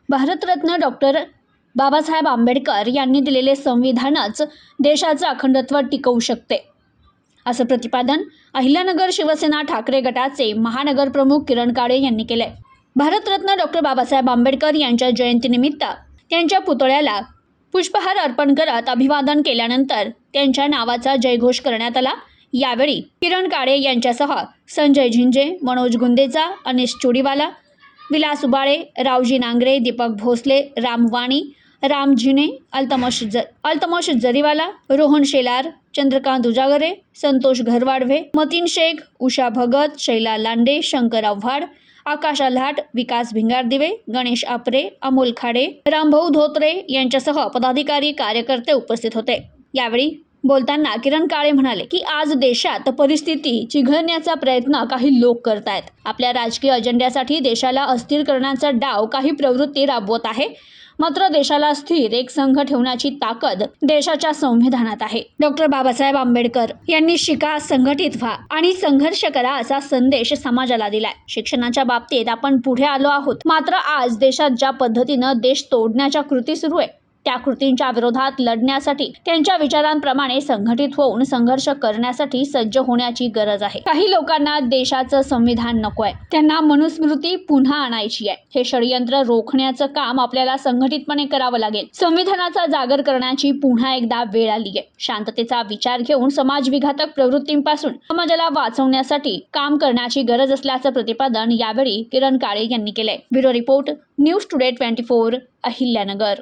Bharat Ratna doctor Babasaheb Ambedkar यांनी दिलेले संविधानच देशाचं अखंडत्व टिकवू शकते, असं प्रतिपादन अहिल्यानगर शिवसेना ठाकरे गटाचे महानगर प्रमुख किरण काळे यांनी केले। भारतरत्न डॉक्टर बाबासाहेब आंबेडकर यांच्या जयंतीनिमित्त त्यांच्या पुतळ्याला पुष्पहार अर्पण करत अभिवादन केल्यानंतर त्यांच्या नावाचा जयघोष करण्यात आला। यावेळी किरण काळे यांच्यासह संजय झिंजे, मनोज गुंदेचा, अनिश चोडीवाला, विलास उबाळे, रावजी नांगरे, दीपक भोसले, राम वाणी, राम झिने, अल्तमश जरीवाला, रोहन शेलार, चंद्रकांत उजागरे, संतोष घरवाडवे, मतीन शेख, उषा भगत, शैला लांडे, शंकर आव्हाड, आकाश आल्हाट, विकास भिंगारदिवे, गणेश आपरे, अमोल खाडे, रामभाऊ धोत्रे यांच्यासह पदाधिकारी कार्यकर्ते उपस्थित होते। यावेळी बोलताना किरण काळे म्हणाले की आज देशात परिस्थिती चिघळण्याचा प्रयत्न काही लोक करतायत। आपल्या राजकीय अजेंड्यासाठी देशाला अस्थिर करण्याचा डाव काही प्रवृत्ती राबवत आहे, मात्र देशाला स्थिर एक संघ ठेवण्याची ताकद देशाच्या संविधानात आहे। डॉक्टर बाबासाहेब आंबेडकर यांनी शिका, संघटित व्हा आणि संघर्ष करा असा संदेश समाजाला दिलाय। शिक्षणाच्या बाबतीत आपण पुढे आलो आहोत, मात्र आज देशात ज्या पद्धतीनं देश तोडण्याच्या कृती सुरू आहे त्या कृतींच्या विरोधात लढण्यासाठी त्यांच्या विचारांप्रमाणे संघटित होऊन संघर्ष करण्यासाठी सज्ज होण्याची गरज आहे। काही लोकांना देशाचं संविधान नको आहे, त्यांना मनुस्मृती पुन्हा आणायची आहे। हे षडयंत्र रोखण्याचं काम आपल्याला संघटितपणे करावं लागेल। संविधानाचा जागर करण्याची पुन्हा एकदा वेळ आली आहे। शांततेचा विचार घेऊन समाजविघातक प्रवृत्तींपासून समाजाला वाचवण्यासाठी काम करण्याची गरज असल्याचं प्रतिपादन यावेळी किरण काळे यांनी केलंय। Bureau report, news today 24, Ahilyanagar.